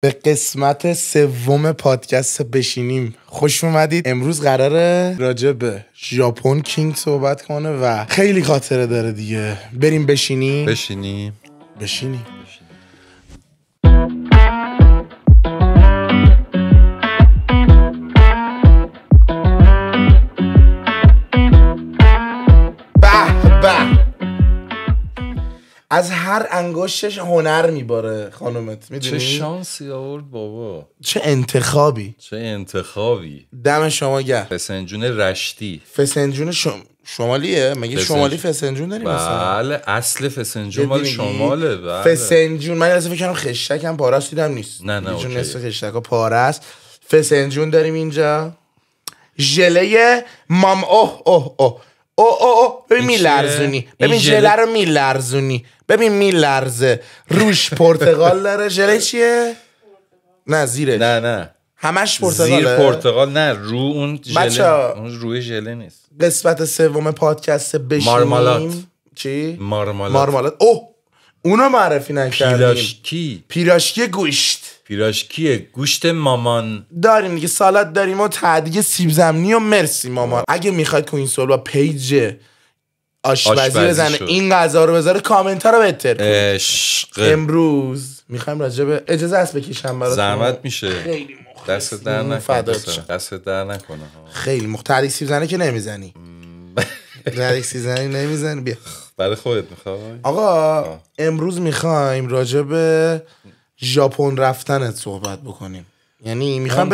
به قسمت سوم پادکست بشینیم خوش اومدید. امروز قراره راجع به ژاپن کینگ صحبت کنه و خیلی خاطره داره دیگه. بریم بشینیم. به از هر انگشتش هنر میباره خانومت، میدونی؟ چه شانسی آورد بابا، چه انتخابی دم شما گرم. فسنجون رشتی. فسنجون شمالیه؟ مگه شمالی فسنجون داریم؟ بله اصل فسنجون مال شماله. بله. فسنجون من اصلا فکر کنم خشتکم پارست دیدم نیست. نه اوکی. نصف خشتکا پارست. فسنجون داریم اینجا. ژله مام ببین میلرزونی. ببین ژله رو میلرزونی. ببین میلرزه. روش پرتقال داره. ژله چیه؟ نه زیرش. نه همش پرتقاله. زیر پرتقال نه، رو اون ژله. اون روی ژله نیست. قسمت سوم پادکست بشینیم. مارمالات. چی؟ مارمالات. اونو معرفی نکردیم. پیراشکی گوشت مامان داریم دیگه. سالاد داریم و تعدیه سیب زمینی و مرسی مامان. اگه میخواید کوین سول با پیج آشپزی بزنه این غذا رو بذاره کامنت ها رو بهتر کنید. امروز میخوایم راجع به اجازه است بکشم براتون. زحمت میشه. خیلی دست در نکنه. خیلی تحریک سیب زنه که نمیزنی. تحریک سیب زنی نمیزنی. بیا برای خودت میخوای. آقا امروز میخوایم راجع به ژاپن رفتنت صحبت بکنیم. یعنی میخوام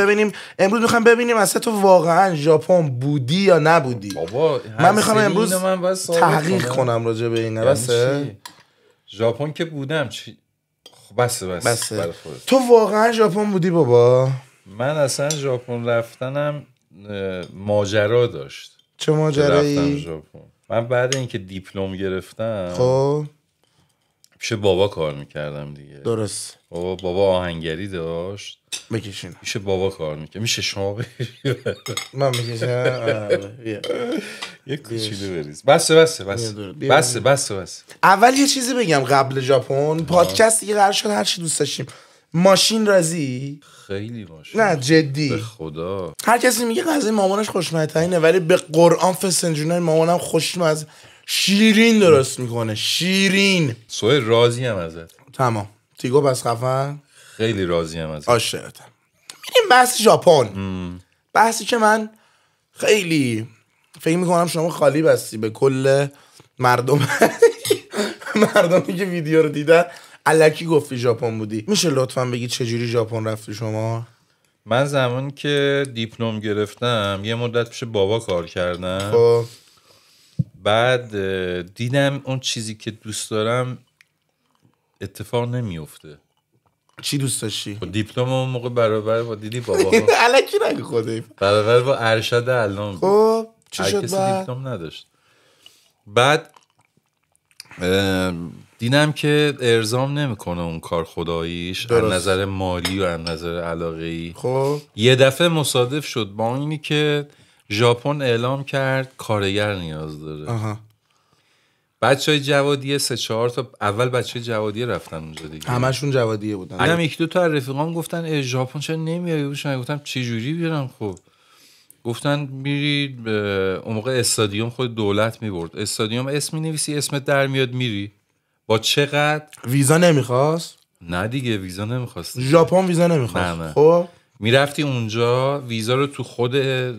ببینیم اصلا تو واقعا ژاپن بودی یا نبودی. بابا من میخوام امروز تحقیق کنم راجع به این. بسه ژاپن که بودم چی؟ بسه. تو واقعا ژاپن بودی بابا؟ من اصلا ژاپن رفتنم ماجرا داشت. چه ماجرایی؟ رفتم ژاپن. من بعد اینکه دیپلم گرفتم خب پیش بابا کار میکردم دیگه. درست. بابا آهنگری داشت. بکشین. پیش بابا کار میکرد. میشه شما من میکشم. یه کوچولو بریز. بس. اول یه چیزی بگم قبل ژاپن. پادکست دیگه قرار شد هر چی دوست داشتیم. ماشین راضی؟ خیلی ماشین. نه جدی به خدا. هر کسی میگه غذای مامانش خوشمزه‌ترینه ولی به قرآن فسنجونای مامانم خوشمزه. شیرین درست میکنه. شیرین. سوی راضی هم ازت. تمام. تیگو بس خفن. خیلی راضی هم ازت. عاشقتم. میریم بحث ژاپن. بحثی که من خیلی فکر میکنم شما خالی بستی به کل مردمی که ویدیو رو دیدن. الکی گفتی ژاپن بودی. میشه لطفا بگی چجوری ژاپن رفتی شما؟ من زمانی که دیپلم گرفتم یه مدت پیش بابا کار کردم. خب بعد دیدم اون چیزی که دوست دارم اتفاق نمیفته. چی دوست داشتی؟ دیپلم اون موقع برابر با دیدی بابا الکی نگو خودی. برابر با ارشد علام. خب چی شد کسی دیپلم نداشت. بعد دیدم که ارزام نمیکنه اون کار خداییش از نظر مالی و از نظر علاقه‌ای. خب یه دفعه مصادف شد با اینی که ژاپن اعلام کرد کارگر نیاز داره. بچهای جوادیه 3-4 تا اول بچهای جوادیه رفتن اونجا دیگه. همشون جوادیه بودن. منم 1-2 تا رفیقام گفتن ژاپن چرا نمیای؟ گفتم چه جوری بیارم؟ خب گفتن میری اون موقع استادیوم خود دولت میبرد. استادیوم اسم مینویسی اسمت در میاد میری. با چقدر؟ ویزا نمیخواست؟ نه دیگه ویزا نمیخواست. ژاپن ویزا نمیخواست. نه. خب میرفتی اونجا ویزا رو تو خود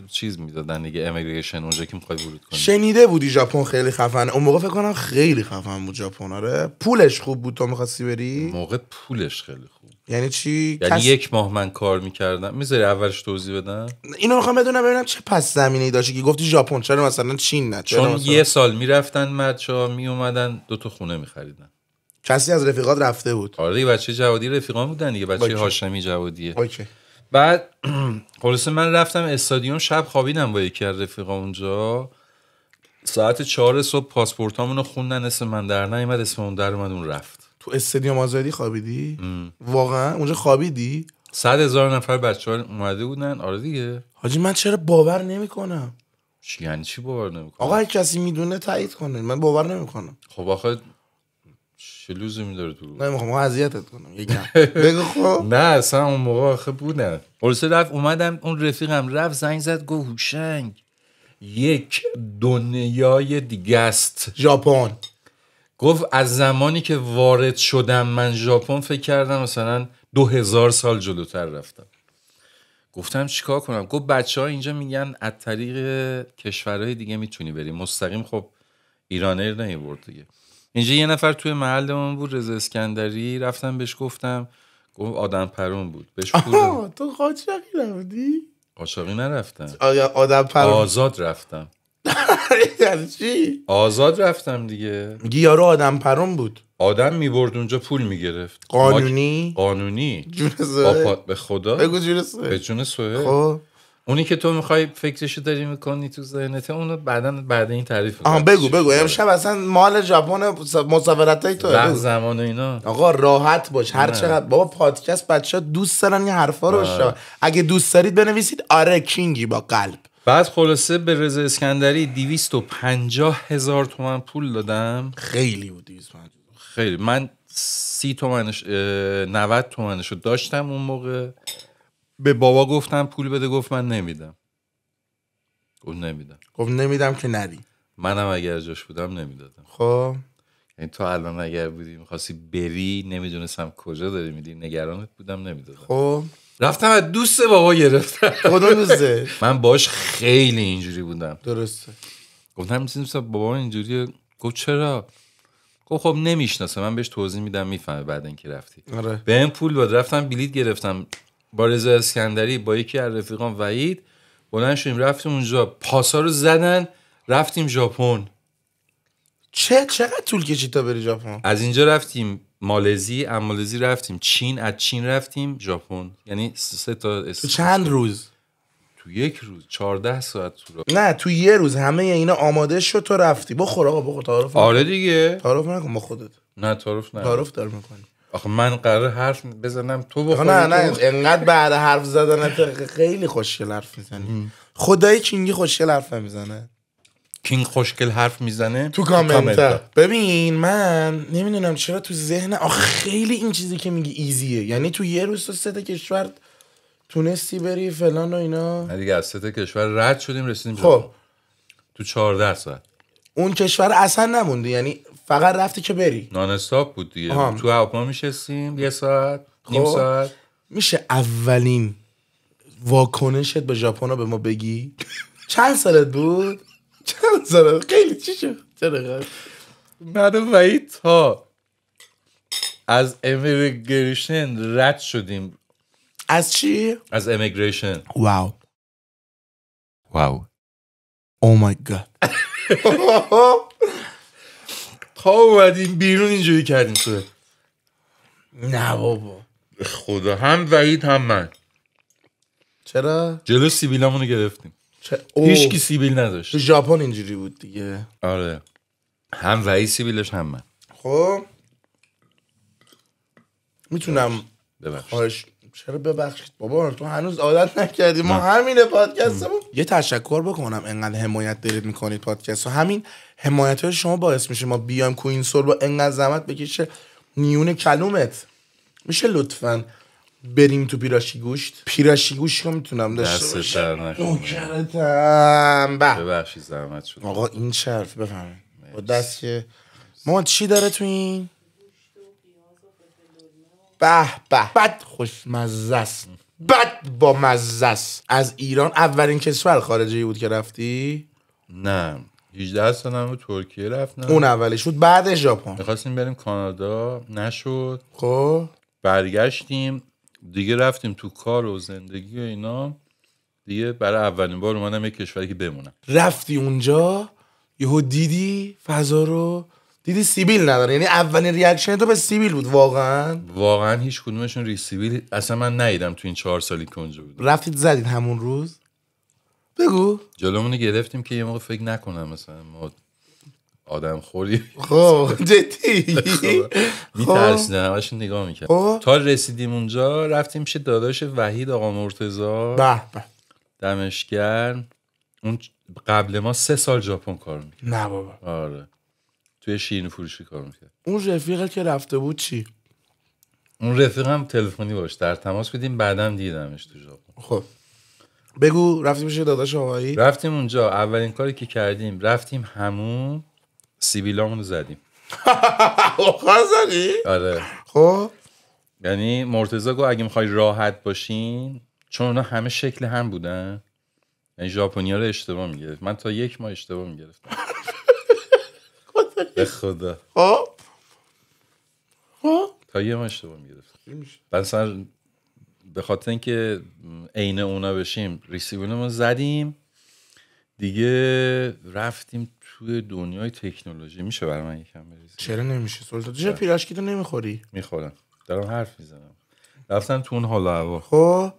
چیز میدادن دیگه، امیگریشن، اونجا که میخوای ورود کنی. شنیده بودی ژاپن خیلی خفنه؟ اون موقع فکر کنم خیلی خفن بود ژاپن. آره پولش خوب بود تو می‌خواستی بری؟ موقع پولش خیلی خوب. یعنی چی؟ یعنی 1 ماه من کار میکردم. میذاری اولش توضیح بدم؟ اینو میخوام بدونم ببینم چه پس زمینه‌ای داشتی که گفتی ژاپن، چرا مثلا چین نه؟ چون مثلا 1 سال میرفتن بچه‌ها میومدن 2 تا خونه میخریدن. کسی از رفیقات رفته بود؟ آره دیگه بچه جوادی رفیقان بودن دیگه، بچه هاشمی جوادیه. اوکی. بعد خلاص من رفتم استادیوم، شب خوابیدم با یکی از رفیقا اونجا. ساعت 4 صبح پاسپورتامونو خوندن، اسم من در نیامد، اسم اون در اومد، اون رفت. تو استادیوم آزادی خوابیدی؟ واقعا اونجا خوابیدی؟ 100,000 نفر بچه‌ها اومده بودن. آره دیگه حاجی من چرا باور نمیکنم. یعنی چی باور نمیکنم؟ آقا کسی میدونه تایید کنه، من باور نمیکنم. خب آخه چه لزومی داره دروغ؟ نمیخوام اذیتت کنم یکم. بگو خب. نه اصلا اون موقع آخه بودم. خلاصه رفت اومدم، اون رفیقم رفت زنگ زد گفت هوشنگ یک دنیای دیگه است ژاپن. گفت از زمانی که وارد شدم من ژاپن فکر کردم مثلا 2000 سال جلوتر رفتم. گفتم چیکار کنم؟ گفت بچه‌ها اینجا میگن از طریق کشورهای دیگه میتونی بری مستقیم. خب ایرانر نمیبرد دیگه. اینجا یه نفر توی محلمون بود رضا اسکندری، رفتم بهش گفتم، گفت آدم پرون بود بهش پول. تو قاچاقی رفتی؟ قاچاقی نرفتم، آدم پرون. آزاد رفتم. یعنی چی؟ آزاد رفتم دیگه. میگی یارو آدم پرون بود، آدم میبرد اونجا پول میگرفت. قانونی؟ قانونی. جون سوه؟ به خدا بگو جون سوه. به جون سوه. خب اونی که تو میخوای فکرشو داری میکنی تو ذهنت، اونو بعد این تعریف آها بگو امشب اصلا مال ژاپن مسافرتای تو وقت زمان اینا. آقا راحت باش هر چقدر بابا پادکست بچه‌ها دوست دارن این حرفا رو اگه دوست دارید بنویسید آره کینگی با قلب. بعد خلاصه به رضا اسکندری 250,000 تومان پول دادم. خیلی بود 250. خیلی. من 30 تومنش 90 تومنشو داشتم اون موقع. به بابا گفتم پول بده، گفت من نمیدم. گفت نمیدم که نری. منم اگر جاش بودم نمیدادم. خب یعنی تو الان اگر بودی میخواستی بری نمیدونستم کجا داری میدی، نگرانت بودم نمیدادم. خب رفتم از دوست بابا گرفتم. کدوم دوسته؟ من باش خیلی اینجوری بودم. درسته. گفتم مثلا بابا اینجوریه. گفت چرا؟ گفت خب نمیشناسه. من بهش توضیح میدم میفهمه بعد اینکه رفتی. آره. بهم پول داد، رفتم بلیط گرفتم با رضا اسکندری با یکی از رفیقام وحید، بلند شدیم رفتیم اونجا، پاسا رو زدن رفتیم ژاپن. چقدر طول کشید تا بری ژاپن؟ از اینجا رفتیم مالزی، از مالزی رفتیم چین، از چین رفتیم ژاپن. یعنی 3 تا تو چند روز؟ تو یک روز 14 ساعت تو نه تو یه روز همه اینا آماده شد تو رفتی. بخور آقا بخور تعارف. آره دیگه. تعارف نکن با خودت. نه تعارف نه. تعارف دار میکنی. آخه من قرار حرف بزنم تو بخوری. نه انقدر بعد حرف زدن خیلی خوشگل حرف میزنی. خدای کینگی خوشگل حرف میزنه. کینگ خوشگل حرف میزنه تو کامنت. ببین من نمیدونم چرا تو ذهن خیلی این چیزی که میگی ایزیه. یعنی تو یه روز تو 3 تا کشور تونستی بری فلان و اینا. نه دیگه از 3 تا کشور رد شدیم رسیدیم خب تو 14 ساعت. اون کشور اصلا نموندی یعنی فقط رفتی که بری؟ نان استاپ بود دیگه. تو هواپیما میشستیم 1 ساعت نیم ساعت. میشه اولین واکنشت به ژاپن رو به ما بگی؟ چند سالت بود؟ چند سالت؟ خیلی چی شد؟ چرا؟ من و وحید تا از امیگریشن رد شدیم. از چی؟ از امیگریشن. واو او مای گاد. تا اومدیم بیرون اینجوری کردیم تو. نه بابا خدا هم وحید هم من. چرا؟ جلو سیبیلامونو گرفتیم. هیچ کی سیبیل نداشت. تو ژاپن اینجوری بود دیگه. آره هم وحید سیبیلش هم من. خب میتونم ببخشید. چرا ببخشید بابا تو هنوز عادت نکردی. ما همینه پادکستمون. یه تشکر بکنم انقدر حمایت دارید میکنید پادکست و همین حمایت های شما باعث میشه ما بیایم کوین سور با انقدر زحمت بکشه نیون کلومت. میشه لطفاً بریم تو پیراشی گوشت رو میتونم داشته باشم. نوکرتم. ببخشید زحمت شد آقا این شرف بفهمید با دست که ما چی داره تو این؟ به بد خوشمزه است، بد با مزه است. از ایران اولین کشور خارجی بود که رفتی؟ نه 18 سالم بود ترکیه رفتم. اون اولیش بود. بعد ژاپن می‌خواستیم بریم کانادا نشد. خب برگشتیم دیگه رفتیم تو کار و زندگی و اینا دیگه. برای اولین بار اومدم یک کشوری که بمونم. رفتی اونجا یهو دیدی فضا رو، دیدی سیبیل نداره. یعنی اولین ریاکشن تو به سیبیل بود؟ واقعا هیچ کدومشون ری سیبیل اصلا من ندیدم تو این 4 سالی که اونجا بودم. رفتید زدید همون روز؟ بگو. جلومونو گرفتیم که یه موقع فکر نکنم مثلا ما آدم خوری. خب جدی میترسیدم همشون نگاه میکرد. تا رسیدیم اونجا رفتیم پیش داداش وحید آقا مرتضی. به دمش گرم. اون قبل ما 3 سال ژاپن کار میکرد. نه بابا. آره توی شیرینی فروشی کار میکرد. اون رفیقت که رفته بود چی؟ اون رفیقم تلفنی باش در تماس بودیم، بعدم دیدمش تو ژاپن. خب بگو رفتیم پیش داداش آقایی. رفتیم اونجا، اولین کاری که کردیم رفتیم همون سیبیلامونو زدیم. زدی؟ آره. خب یعنی مرتضی گفت اگه میخوای راحت باشین، چون اونا همه شکل هم بودن، یعنی ژاپنی‌ها رو اشتباه میگرفت. من تا 1 ماه اشتباه میگرفتم. به خدا تا 1 ماه اشتباه میگرفتم. مثلا به خاطر اینکه عین اونا بشیم ریسیورمون زدیم دیگه، رفتیم توی دنیای تکنولوژی. میشه برای من یکم بریزی؟ چرا نمیشه سلطان؟ چرا پیراشکی تو نمیخوری؟ میخورم، دارم حرف میزنم. رفتم تو اون حال و هوا. خب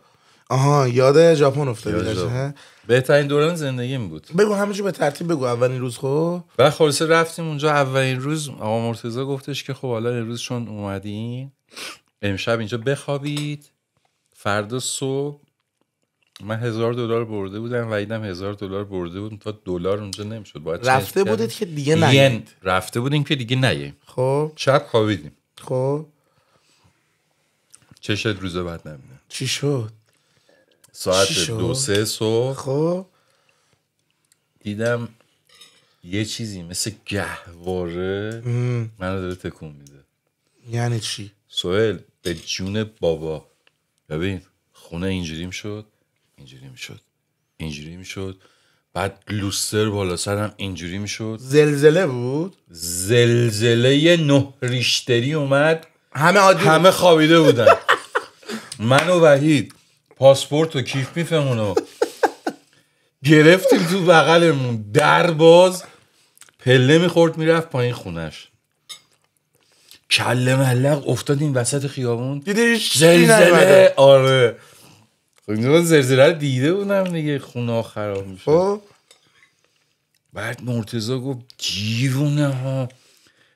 آها یاد ژاپن افتادی. بهترین دوران زندگیم بود. بگو همینجور به ترتیب بگو. اولین روز خب و خلاصه رفتیم اونجا. اولین روز آقا مرتضی گفتش که خب حالا امروز چون اومدین امشب اینجا بخوابید، فردا صبح من $1000 برده بودم و ایدم $1000 برده بود. تا دلار اونجا نمیشد، باید رفته بودید که دیگه نیایید. رفته بودیم که دیگه نیاییم. خب شب خوابیدیم. خب چشت روز بعد نمیدن. چی شد؟ ساعت 2-3 صبح خب دیدم یه چیزی مثل گهواره منو داره تکون میده. یعنی چی؟ سهیل به جون بابا ببین، خونه اینجوری میشد، اینجوری میشد، اینجوری میشد، بعد لوستر بالا سرم اینجوری میشد. زلزله بود؟ زلزله 9 ریشتری اومد. همه خوابیده بودن. من و وحید پاسپورت و کیف میفهمونو گرفتیم تو بغلمون، در باز، پله میخورد میرفت پایین خونش. کله ملق افتادیم وسط خیابون. دیدی زلزله؟ آره من زلزله رو دیده بودم دیگه. خونه خراب میشه. خب بعد مرتضی گفت دیوونه ها.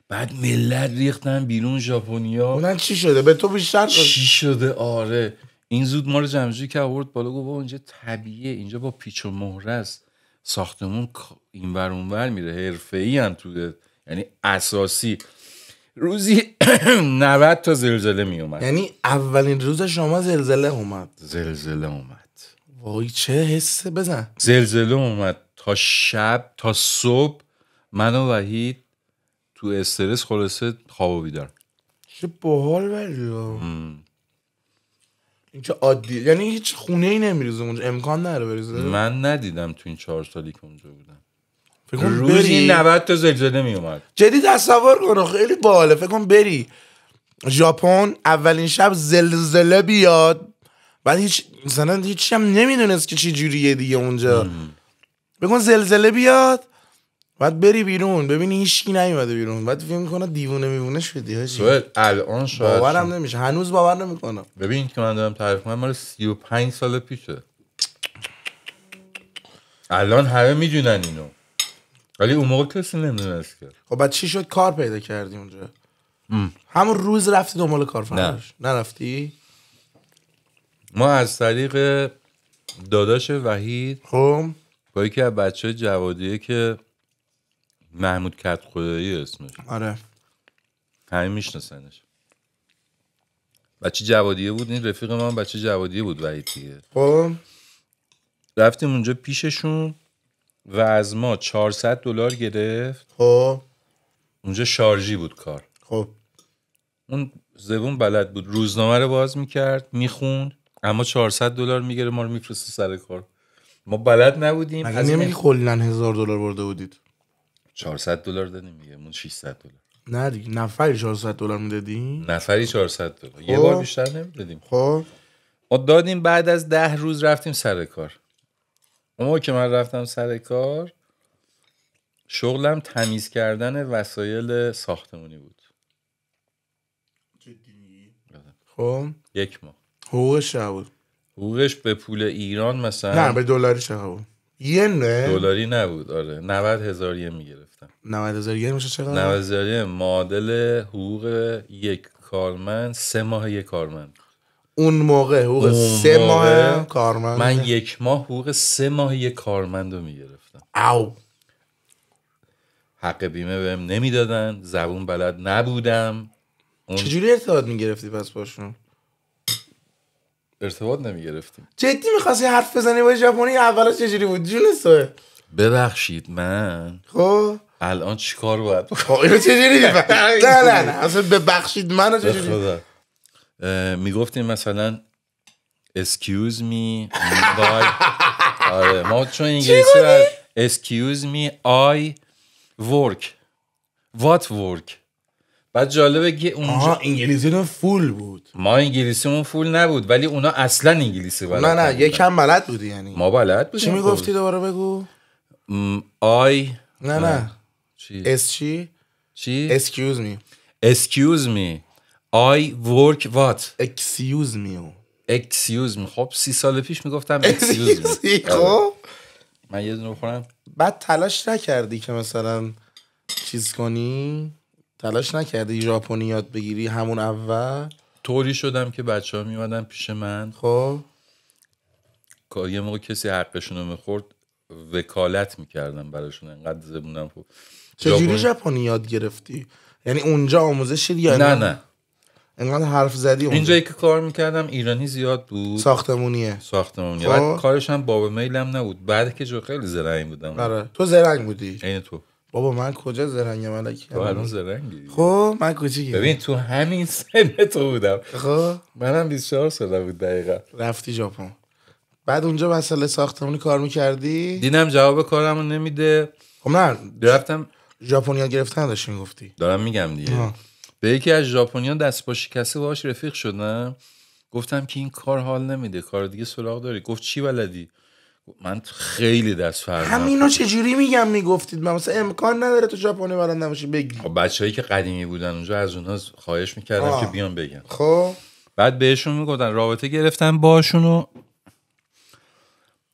بعد ملت ریختن بیرون ژاپنیا. اونن چی شده؟ به تو بیشتر چی شده؟ آره این زود ما رو جمع‌جوری که آورد بالا. گفت اینجا طبیعیه، اینجا با پیچ و مهره است، ساختمون اینور اونور میره، حرفه‌ای ان تو، یعنی اساسی. روزی 90 تا زلزله می اومد. یعنی اولین روز شما زلزله اومد؟ زلزله اومد. وای چه حسه. بزن. زلزله اومد تا شب تا صبح. من و وحید تو استرس خلاصه خواب و بیدار. چه باحال ولی این که عادی، یعنی هیچ خونه ای نمیریزه اونجا، امکان نداره بریزه. من ندیدم تو این 4 سالی که اونجا بودم. فکر کن روزی 90 تا زلزله می اومد. جدی تصور کن، خیلی باحاله. فکر کن بری ژاپن اولین شب زلزله بیاد، بعد هیچ مثلا هیچ هم نمیدونست که چی جوریه دیگه اونجا. فکر کن زلزله بیاد بعد بری بیرون ببینی هیچکی نیومده بیرون، بعد فکر می‌کنه دیوونه میوونه شدی حاجی. سوال الان شاید باورم نمیشه، هنوز باور نمیکنم. ببین که من دارم تعریف می‌کنم مال 35 سال پیشه. الان همه میدونن اینو، ولی اون موقع کسی نمیدونست که. خب بعد چی شد؟ کار پیدا کردی اونجا؟ همون روز رفتی دنبال کار فرش؟ نرفتی؟ ما از طریق داداش وحید خب با یکی از بچه جوادیه که محمود کت خدایی اسمش، آره همین میشناسنش، بچه جوادیه بود. این رفیق ما بچه جوادیه بود وحید دیگه. خب رفتیم اونجا پیششون و از ما $400 گرفت. خب اونجا شارژی بود کار. خب اون زبون بلد بود، روزنامه رو باز میکرد میخوند، اما $400 میگیره ما رو میفرسته سر کار. ما بلد نبودیم. مگه نمیگی کلا $1000 برده بودید؟ $400 دادیم میگه، مون $600. نه دیگه نفری $400 میدادی؟ نفری $400. یه بار بیشتر نمیدادیم. خب ما دادیم. بعد از 10 روز رفتیم سر کار. اون موقع که من رفتم سر کار شغلم تمیز کردن وسایل ساختمونی بود. خب 1 ماه. حقوقش چه بود؟ حقوقش به پول ایران مثلا نه به دلاری چه بود؟ ین دلاری نبود. آره 90,000 yen میگرفتم. 90,000 ین میشه چقدر؟ 90,000 yen معادل حقوق یک کارمند 3 ماه یک کارمند. اون موقع حقوق 3 ماه کارمند. من 1 ماه حقوق 3 ماه یک کارمند رو میگرفتم. او حق بیمه بهم نمیدادن، زبون بلد نبودم. چجوری ارتباط میگرفتی پس باشون؟ ارتباط نمیگرفتیم. جدی میخواستی حرف بزنی با ژاپنی؟ اولش چجوری بود جون سوه؟ ببخشید من خب الان چیکار باید خب اینو چجوری میفهمی؟ نه اصلا ببخشید منو چجوری؟ خدا میگفتیم مثلا excuse me آره ما چون انگلیسی excuse me I work what work. بعد جالبه که اونجا انگلیسیتون فول بود. ما انگلیسیمون فول نبود ولی اونا اصلا انگلیسی بلد نه یکم بلد بودی یعنی. ما بلد بودیم. چی میگفتی دوباره بگو؟ نه چی؟ اس چی؟ excuse me I work what excuse me خب 30 سال پیش میگفتم excuse me. خب من یه دونه بخورم. بعد تلاش نکردی که مثلا چیز کنی؟ تلاش نکردی ژاپنی یاد بگیری همون اول؟ طوری شدم که بچه‌ها میومدن پیش من، خب یه موقع کسی حقشونو میخورد وکالت میکردم براشون، انقدر زبونم خوب. چجوری ژاپنی یاد گرفتی؟ یعنی اونجا آموزش شدی یا نه انقدر حرف زدی اونجا؟ اینجایی که کار میکردم ایرانی زیاد بود. ساختمونیه. بعد کارش هم باب میلم نبود. بعد که جو خیلی زرنگ بودم. آره تو زرنگ بودی. عین تو. بابا من کجا زرنگم الکی؟ تو الان زرنگی. خب من کوچیکم. ببین تو همین سن تو بودم. خب منم 24 سالم بود دقیقاً. رفتی ژاپن. بعد اونجا مسئله ساختمونی کار میکردی؟ دیدم جواب کارمو نمیده. خب نه رفتم ژاپنیا گرفتن داشتی میگفتی. دارم میگم دیگه. به یکی از ژاپنیان دست با شکسته باهاش رفیق شدم. گفتم که این کار حال نمیده، کار دیگه سراغ داری. گفت چی بلدی؟ من خیلی دست فرق. همینو چجوری میگفتید؟ من مثلا امکان نداره تو ژاپنی بلد نباشی بگی. خب بچه‌ای که قدیمی بودن اونجا از اونها خواهش میکردم که بیان بگن. خب بعد بهشون میگفتن رابطه گرفتم باشون و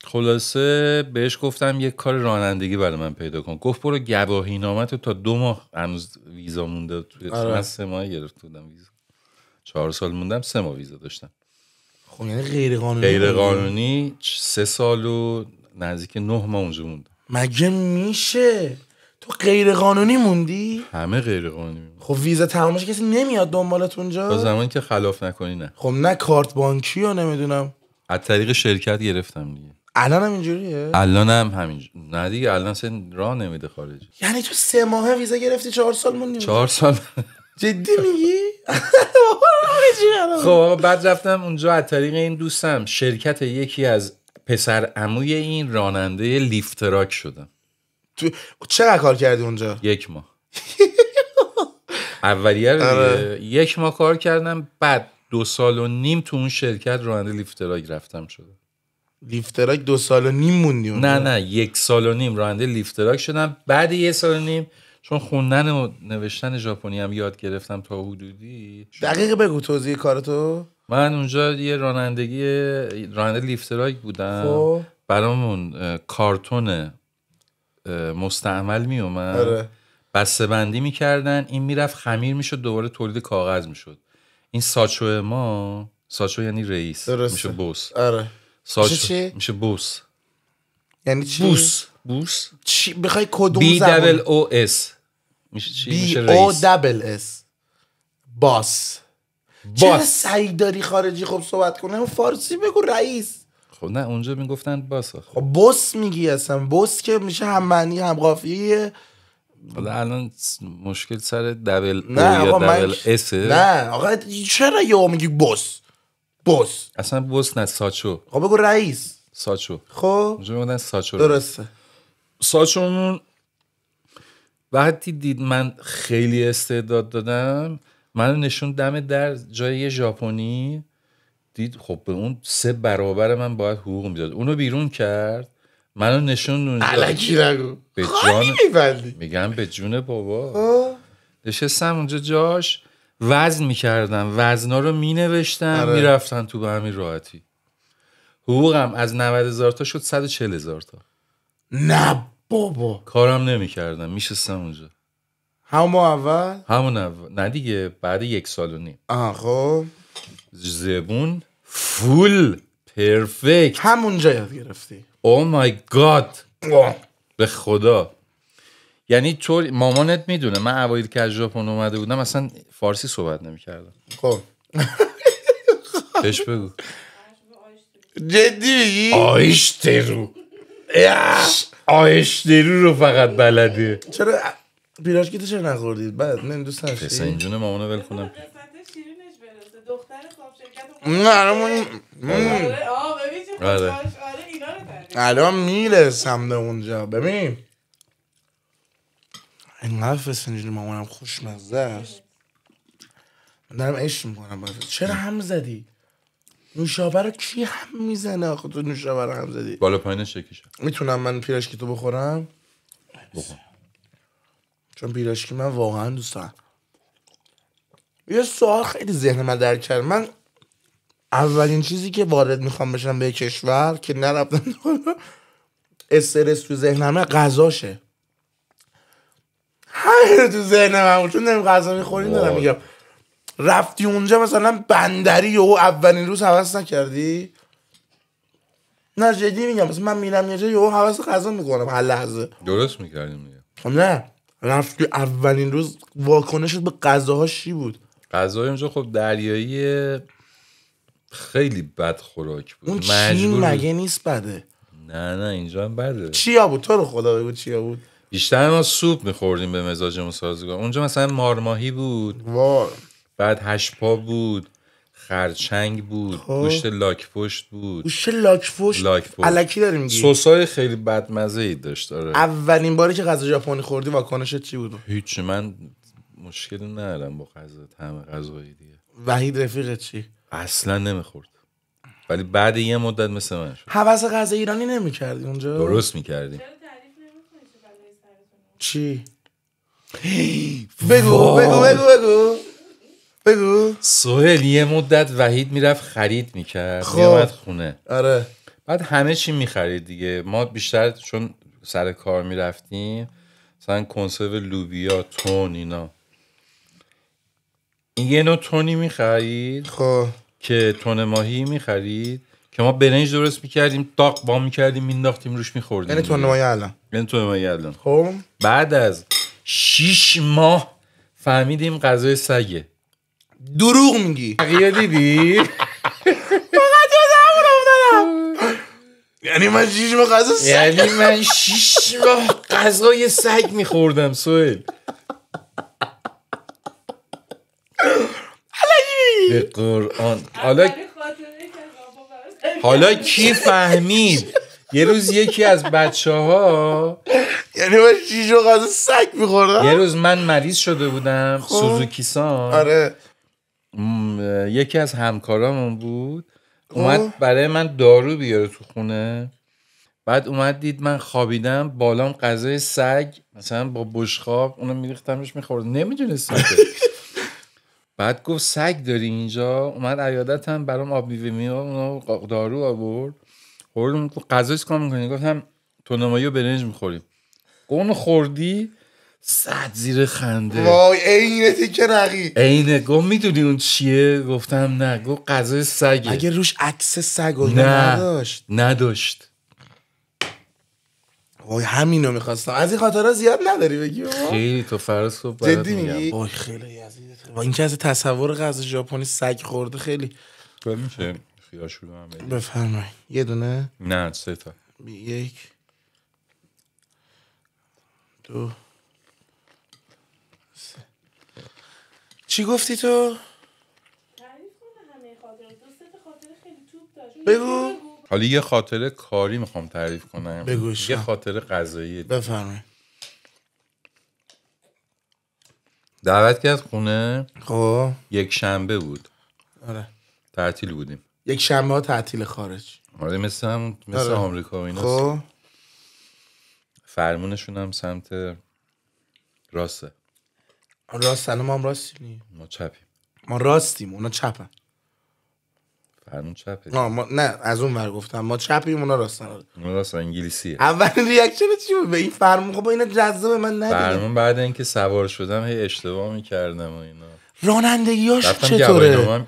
خلاصه بهش گفتم یک کار رانندگی برای من پیدا کن. گفت برو گواهی نامه‌تو تا 2 ماه هنوز ویزا مونده. من 3 ماه گرفته بودم ویزا. 4 سال موندم 3 ماه ویزا داشتم. خب یعنی غیر قانونی 3 سال و نزدیک 9 ماه اونجا موندم. مگه میشه؟ تو غیر قانونی موندی؟ همه غیر قانونی موندم. خب ویزا تمامش کسی نمیاد دنبالت اونجا؟ تا زمانی که خلاف نکنی نه. خب نه کارت بانکی رو نمیدونم. از طریق شرکت گرفتم دیگه. الان هم اینجوریه؟ الان هم همینجوری. نه دیگه الان سن راه نمیده خارج. یعنی تو 3 ماه ویزا گرفتی 4 سال موندی؟ 4 سال. جدی میگی؟ خب بعد رفتم اونجا از طریق این دوستم شرکت یکی از پسر عموی این راننده لیفتراک شدم. تو چقدر کار کردی اونجا؟ 1 ماه. اولیه رو 1 ماه کار کردم. بعد 2 سال و نیم تو اون شرکت راننده لیفتراک رفتم شدم. لیفتراک 2 سال و نیم موندی اونجا؟ نه 1 سال و نیم راننده لیفتراک شدم. بعد 1 سال و نیم چون خوندن و نوشتن ژاپنی هم یاد گرفتم تا حدودی. دقیق بگو توضیح کارتو. من اونجا یه راننده لیفتراک بودم. خب برامون کارتون مستعمل می اومد. بسته بندی میکردن، این میرفت خمیر میشد، دوباره تولید کاغذ میشد. این ساچو ما، ساچو یعنی رئیس، میشه بوس. ساچو میشه بوس. یعنی چی؟ بوس چی بخوای کدوم زبان؟ BOOS میشه چی؟ میشه رئیس. BOOS باس. چرا سعی داری خارجی خوب صحبت کنه؟ فارسی بگو رئیس. خب نه اونجا میگفتن باس. خب بوس میگی اصلا. بوس که میشه هم معنی هم قافیه. حالا الان مشکل سر دبل او نه یا آقا دبل اس. نه آقا چرا یهو میگی بوس؟ اصلا بوس نه، ساچو. خب بگو رئیس. ساچو. خب اونجا میگفتن ساچو. درسته. ساچومون وقتی دید من خیلی استعداد دادم منو نشون دم در جای یه ژاپنی. دید خب به اون 3 برابر من باید حقوق میداد. اونو بیرون کرد، منو نشون اونجا. الکی نگو. به جان میبندی. میگم به جون بابا. نشستم اونجا جاش وزن میکردم، وزنا رو مینوشتم. میرفتن تو به همین راحتی. حقوقم از 90,000 تا شد 140,000 تا. نه بابا. کارم نمیکردم، میشستم اونجا. همون اول؟ نه دیگه بعد 1 سال و نیم. خب زبون فول پرفکت همونجا یاد گرفتی؟ او مای گاد. به خدا یعنی تو مامانت میدونه من اوایل که از ژاپن اومده بودم اصلا فارسی صحبت نمی‌کردم. خب بهش بگو جدی میگی؟ آیشترو رو فقط بلده. چرا پیراشکی تو چرا نخوردید؟ بعد من دوست پس داشتی؟ اینجونه مامانو ول کنم. آره الان میرسم به اونجا. ببین اینقدر فسنجون مامانم خوشمزه است، من دارم عشق میکنم. چرا هم زدی؟ نوشابه رو کی هم میزنه آخه؟ تو نوشابه رو هم زدی. بالا پایینش یکیشه. میتونم من پیراشکی تو بخورم؟ بخور. چون پیراشکی من واقعا دوست دارم. یه سوال خیلی ذهن من درک کرد. من اولین چیزی که وارد میخوام بشم به کشور که نرفتم استرس تو ذهنمه غذاشه. همین تو ذهنم چون نمی غذا میخوریم دارم میگم. رفتی اونجا مثلا بندری و اولین روز حوض نکردی؟ نه جدی میگم، مثلا من میرم یه جا یهو حوض غذا میکنم هر لحظه. درست میکردیم دیگه. خب نه رفتی اولین روز واکنشت به غذاها چی بود؟ غذای اونجا خب دریایی خیلی بد خوراک بود. اون چین مگه نیست بده؟ نه اینجا هم بده. چیا بود؟ تو رو خدا بگو چیا بود؟ بیشتر ما سوپ میخوردیم به مزاجمون سازگار. اونجا مثلا مارماهی بود، بعد هشپا بود، خرچنگ بود، گوشت لاک‌پشت بود. گوشت لاک‌پشت الکی داری میگی؟ سسای خیلی بدمزه‌ای داشت. آره. اولین باری که غذا ژاپنی خوردی واکنشت چی بود؟ هیچ، من مشکلی ندارم با غذا، طعم غذایی دیگه. وحید رفیقت چی؟ اصلا نمیخورد، ولی بعد یه مدت مثل من شد. هوس غذا ایرانی نمی‌کردی اونجا؟ درست می‌کردیم. چی؟ بگو سهیل یه مدت وحید میرفت خرید میکرد، میامد خونه. آره. بعد همه چی میخرید دیگه. ما بیشتر چون سر کار میرفتیم مثلا کنسرو لوبیا، تون، اینا. این یه نوع تونی میخرید خب که تون ماهی میخرید که ما برنج درست میکردیم، داغ با میکردیم مینداختیم روش میخوردیم. یعنی تون ماهی الان. یعنی تون ماهی الان. خب بعد از 6 ماه فهمیدیم غذای سگه. دروغ میگی؟ بقیه دیدی؟ فقط یادم افتادم. یعنی من 6 ماه غذا سگ، یعنی من 6 ماه غذای سگ میخوردم سهیل. به قرآن. حالا کی فهمید؟ یه روز یکی از بچه‌ها، یعنی من 6 ماه غذا سگ میخوردم. یه روز من مریض شده بودم، سوزوکی سان. آره. یکی از همکارامون بود، اومد برای من دارو بیاره تو خونه. بعد اومد دید من خوابیدم، بالام غذای سگ مثلا با بشقاب اونو میریختمش میخورد، نمیدونستم که. بعد گفت سگ داری اینجا؟ اومد عیادتم برام آب میوه اونو دارو آورد. خوردم. غذاش کار میکنی؟ گفتم تونمایی و برنج میخوریم. اونو خوردی؟ صد زیر خنده. وای اینه تیکه نقی. اینه. گفت میدونی اون چیه؟ گفتم نه. گفت غذای سگه. اگه روش عکس سگ و نداشت. وای همینو میخواستم. از این خاطرها زیاد نداری بگی؟ خیلی تو فرض صبح برات جدی میگم. میگی؟ وای خیلی یزیدت. وای این که از تصور غذا ژاپنی سگ خورده خیلی میشه خیاشو هم بدی. بفرمایید. یه دونه؟ نه 3 تا. 1 2 3. چی گفتی تو؟ بگو. حالا یه خاطره کاری میخوام تعریف کنم، بگو. یه خاطره غذایی. بفرمایید. دعوت کرد خونه. خب یک شنبه بود. آره. تعطیل بودیم. یک شنبه ها تعطیل خارج. آره مثل آره. آمریکا و اینا. خب فرمونشون هم سمت راسته. راست. ما هم راستیم. ما چپیم. ما راستیم اونا چپن. فرمون چپه. ما نه از اون ور گفتم ما چپیم اونا راستن. اونا راست انگلیسیه. اولین ریاکشن چی بود به این فرمون؟ خب اینا جذاب من ندیدم. فرمون بعد اینکه سوار شدم هی اشتباه میکردم و اینا. رانندگیاش چطوره؟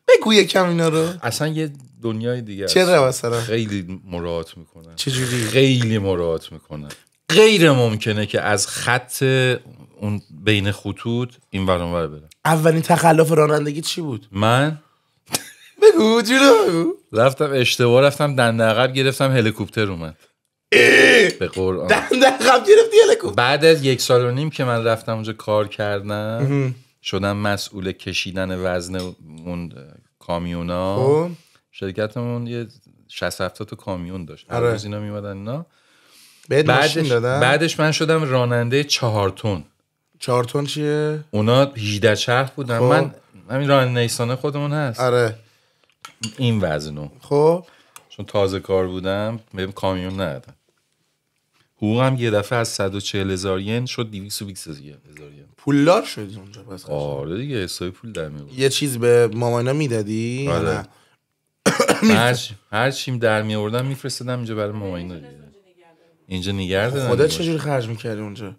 بگو یکم اینا رو. اصلا یه دنیای دیگه. چرا مثلا؟ خیلی مراعات میکنن. چجوری؟ خیلی مراعات میکنن. غیر ممکنه که از خط اون بین خطوط این ور اون ور برم. اولین تخلف رانندگی چی بود؟ من بگو جلو. رفتم دنده عقب گرفتم، هلیکوپتر اومد. به قرآن دنده عقب گرفتی هلیکوپتر؟ بعد از 1.5 سال که من رفتم اونجا کار کردم، شدم مسئول کشیدن وزن اون کامیونا. خب شرکتمون یه 60-70 تا کامیون داشت. هر آره. روز اینا میمدن اینا. بهت ماشین دادن؟ بعدش من شدم راننده 4 تن. 4 تن چیه؟ اونا 18 چرخ بودن. خب. من همین راننده نیسانه خودمون هست. آره. این وزنو. خب چون تازه کار بودم بهم کامیون ندادن. حقوقم یه دفعه از 140,000 ین شد 220,000 ین. پولدار شدی اونجا پس؟ آره دیگه، حسابی پول در می‌آورد. یه چیز به ماماینا میدادی؟ آره. هر چیم در می‌آوردم میفرستادم اینجا برای ماماینا دیگه. اینجا نگه دارن. خودت چجوری خرج می‌کردی اونجا؟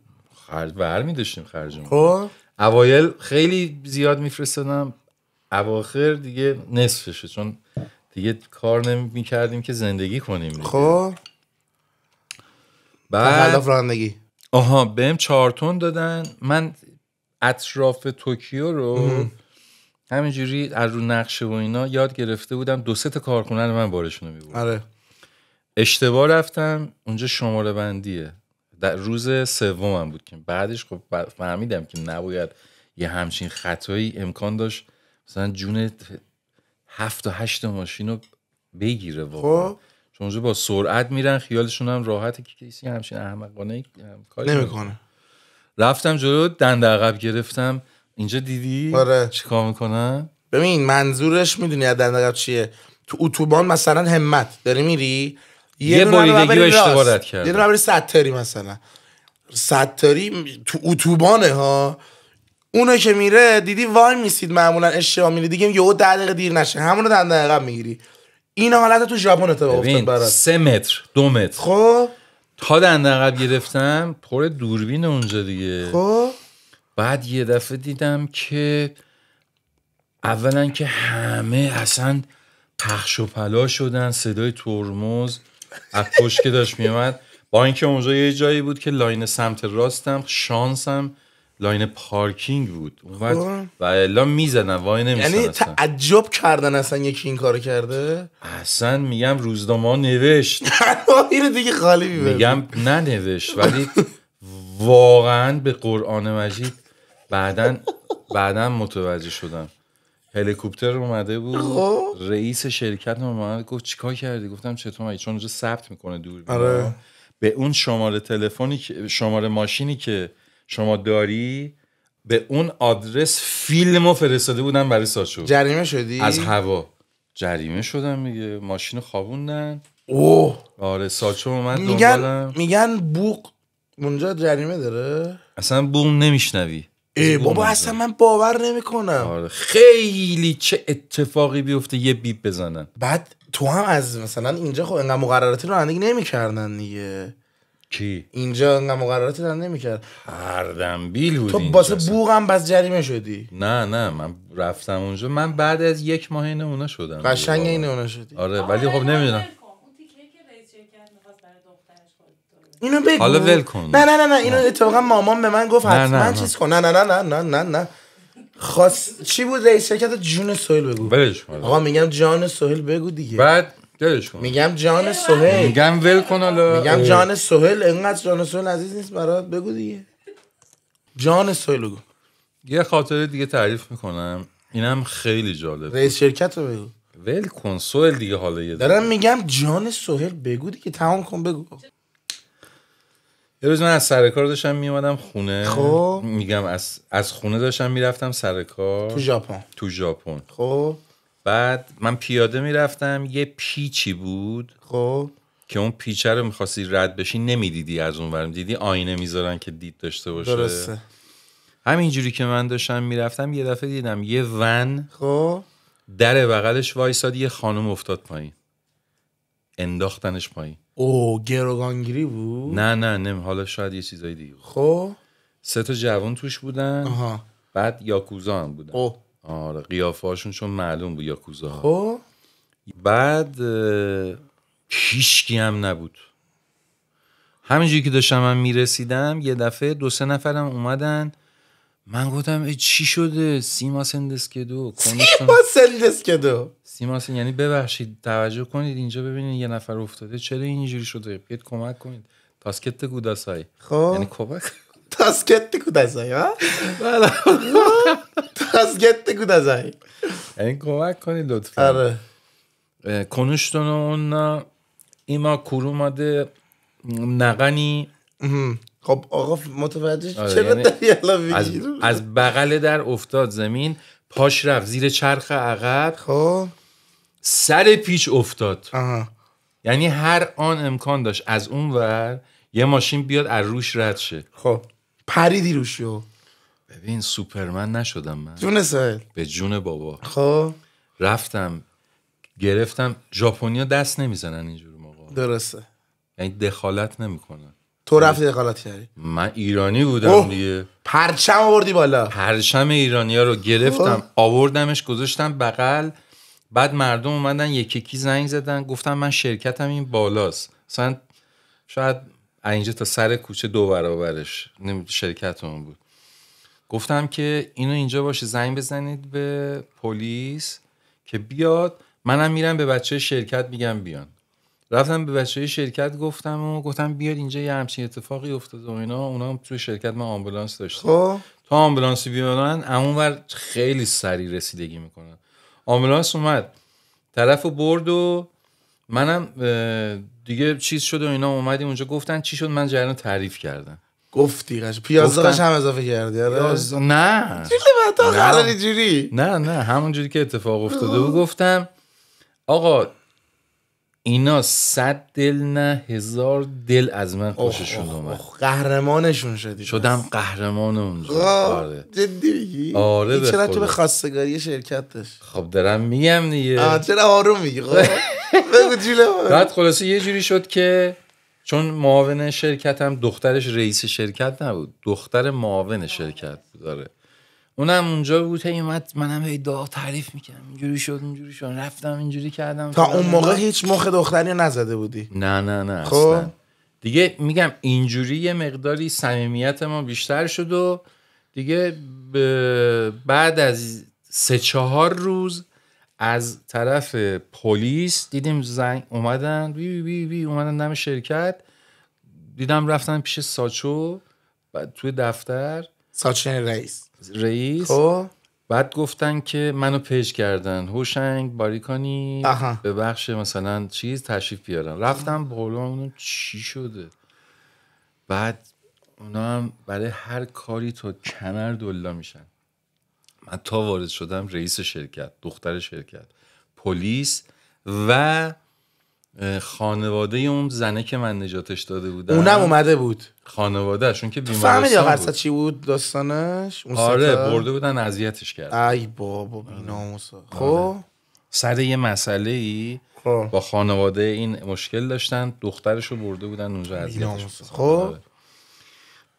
خرج برمی‌داشتیم خرجمون. خب اوایل خیلی زیاد میفرستادم، اواخر دیگه نصفشه، چون دیگه کار نمی‌کردیم که زندگی کنیم دیگه. خب بعد تخلف رانندگی. بهم 4 تن دادن. من اطراف توکیو رو همینجوری از رو نقشه و اینا یاد گرفته بودم. 2-3 تا کارخونه رو من بارشون رو می‌بردم. آره. اشتباه رفتم اونجا، شماره بندیه. در روز سومم بود که بعدش خب فهمیدم که نباید یه همچین خطایی امکان داشت مثلا جون 7-8 ماشین رو بگیره واقعا. خب چون اونجا با سرعت میرن، خیالشون هم راحته که کسی همچین احمقانه کاری نمیکنه. رفتم جلو، دنده عقب گرفتم. اینجا دیدی آره. چیکار میکنن؟ ببین منظورش میدونی از دنده عقب چیه؟ تو اتوبان مثلا همت داری میری، یه بریدگی رو اشتباه رد کردی، یه دونه بری ستاری، مثلا ستاری تو اتوبانه ها. اونو که میره دیدی وای میسید، معمولا اشتباه میری دیگه، یهو 10 دقیقه دیر نشه همونو دنده عقب میگیری. این حالت تو ژاپن اتفاق افتاد برات. 3 متر 2 متر خب تا دنده عقب گرفتم، پر دوربین اونجا دیگه. خب بعد یه دفعه دیدم که اولا که همه اصلا پخش و پلا شدن، صدای ترمز از پشت که داشت میومد. با اینکه اونجا یه جایی بود که لاین سمت راستم، شانسم لاین پارکینگ بود اون و الا میزدن وای نمیستن. یعنی تعجب کردن اصلا یکی این کارو کرده. اصلا میگم روزنامه نوشت اینو دیگه خالی میبرد. میگم ننوشت، ولی واقعا به قرآن مجید بعدن متوجه شدم. هلیکوپتر اومده بود، رئیس شرکت اومد گفت چیکار کردی؟ گفتم چطور؟ چون اونجا ثبت میکنه دوربین. آره. به اون شماره تلفنی که شماره ماشینی که شما داری، به اون آدرس فیلمو فرستاده بودن برای ساچو. جریمه شدی؟ از هوا جریمه شدم میگه، ماشینو خوابوندن. اوه آره ساچو اومد دنبالم. میگن بوق اونجا جریمه داره؟ اصلا بوم نمیشنوی. بابا اصلا من باور نمیکنم. آره خیلی چه اتفاقی بیفته یه بیپ بزنن. بعد تو هم از مثلا اینجا خب انقدر مقرراتی رانندگی نمیکردن دیگه. کی؟ اینجا انقدر مقرراتی رانندگی نمیکرد. هردنبیل بود. تو واسه بوق هم بس جریمه شدی؟ نه من رفتم اونجا، من بعد از 1 ماه اینه اونا شدم. قشنگ اینه اونا شدی. آره ولی خب نمیدونم. اینو بگو. حالا ول کن. نه اینو اتفاقا مامان به من گفت حتما چیز کن. نه خاص چی بود رئیس شرکت؟ جون سهیل بگو. ولش کن. آقا میگم جان سهیل بگو دیگه. بعد ولش کن. میگم جان سهیل. میگم ول کن حالا. میگم جان سهیل، اینقدر جان سهیل عزیز نیست برات، بگو دیگه. جان سهیل بگو. یه خاطره دیگه تعریف میکنم، اینم خیلی جالب. رئیس شرکت رو بگو. ول کن سهیل دیگه. حالا یه دارم میگم جان سهیل بگو دیگه، تمام کن بگو. یه روز من از سر کار داشتم میومدم خونه. خب میگم از خونه داشتم میرفتم سر کار تو ژاپن. خب بعد من پیاده میرفتم، یه پیچی بود. خب که اون پیچه رو میخواستی رد بشی نمیدیدی، از اون ورم دیدی آینه میذارن که دید داشته باشه. درسته. همینجوری که من داشتم میرفتم یه دفعه دیدم یه ون خب در بغلش وایساد، یه خانم افتاد پایین، انداختنش پایین. گروگانگیری بود؟ نه حالا شاید یه چیزای دیگه. خب 3 تا جوان توش بودن. بعد یاکوزا هم بودن. آره قیافه هاشون چون معلوم بود یاکوزا ها. خب بعد هیچکی هم نبود. همینجوری که داشتم من میرسیدم یه دفعه 2-3 نفرم اومدن. من گفتم چی شده؟ سیما سندسکدو. سیما یعنی ببخشید توجه کنید اینجا ببینید یه نفر افتاده، چرا اینجوری شده؟ بیاید کمک کنید. تاسکت گوداسای. خب یعنی کمک تاسکت گوداسای ها؟ تاسکت گوداسای. یعنی کمک کنید لطفا. آره. کنوشتون اون ایما کوروماده نقنی. خب آقا متوجه چرا داری الان میگی؟ از بغل در افتاد زمین، پاش رفت زیر چرخ عقب. خب سر پیچ افتاد. یعنی هر آن امکان داشت از اون ور یه ماشین بیاد از روش رد شه. خب پریدی روشو. ببین سوپرمن نشدم من. جون سهل. به جون بابا. خب رفتم گرفتم. ژاپنیا دست نمیزنن اینجور موقع. درسته. یعنی دخالت نمیکنن. تو رفتی دخالت کردی؟ من ایرانی بودم دیگه. پرچم آوردی بالا. پرچم ایرانیا رو گرفتم آوردمش گذاشتم بغل. بعد مردم اومدن یکی زنگ زدن گفتم من شرکتم این بالاست، مثلا شاید اینجا تا سر کوچه 2 برابرش شرکتمون بود. گفتم که اینو اینجا باشه، زنگ بزنید به پلیس که بیاد. منم میرم به بچه شرکت میگم بیان. رفتم به بچه شرکت گفتم بیاد اینجا یه همچین اتفاقی افتاده و اینا. اونا توی شرکت من آمبولانس داشتم. تا آمبولانس بیادن اونور خیلی سریع رسیدگی میکنن. آمبولانس اومد طرفو برد و منم دیگه چیز شد و اینا. اومدیم اونجا گفتن چی شد، من جریان تعریف کردم. گفتی پیازداغش هم اضافه کردی؟ نه نه همون جوری که اتفاق افتاده بود. گفتم آقا اینا 100 دل نه 1000 دل از من خوششون اومد. قهرمانشون شدی. شدم قهرمان اونجا. آره جدی میگی؟ آره. چرا تو به خواستگاری شرکت داشت؟ خب دارم میگم دیگه. چرا آروم میگی؟ خب بگو جوله. بعد خلاصه یه جوری شد که چون معاون شرکتم دخترش رئیس شرکت نبود، دختر معاون شرکت بود. آره اونم اونجا بود. هی اومد منم هی داغ تعریف میکردم اینجوری شد رفتم اینجوری کردم. تا اون موقع هیچ مخ دختری نزده بودی؟ نه خب. اصلا دیگه میگم اینجوری یه مقداری صمیمیت ما بیشتر شد و دیگه بعد از 3-4 روز از طرف پلیس دیدیم زنگ اومدن اومدن دم شرکت. دیدم رفتن پیش ساچو بعد توی دفتر. ساچو رئیس. خب بعد گفتن که منو پیش کردن هوشنگ باریکانی به بخش مثلا چیز تشریف بیارن. رفتم بالا اونم چی شده. بعد اونا هم برای هر کاری تا کمر دلا میشن. من تا وارد شدم رئیس شرکت، دختر شرکت، پلیس و خانواده اون زنه که من نجاتش داده بودم اونم اومده بود. خانوادهشون که بیمارستان بود. فهمیدی چی بود داستانش؟ آره برده بودن اذیتش کردن. ای بابا بی‌ناموسا. خب سر یه مسئله‌ای با خانواده این مشکل داشتن، دخترشو برده بودن اونجا اذیتش. خب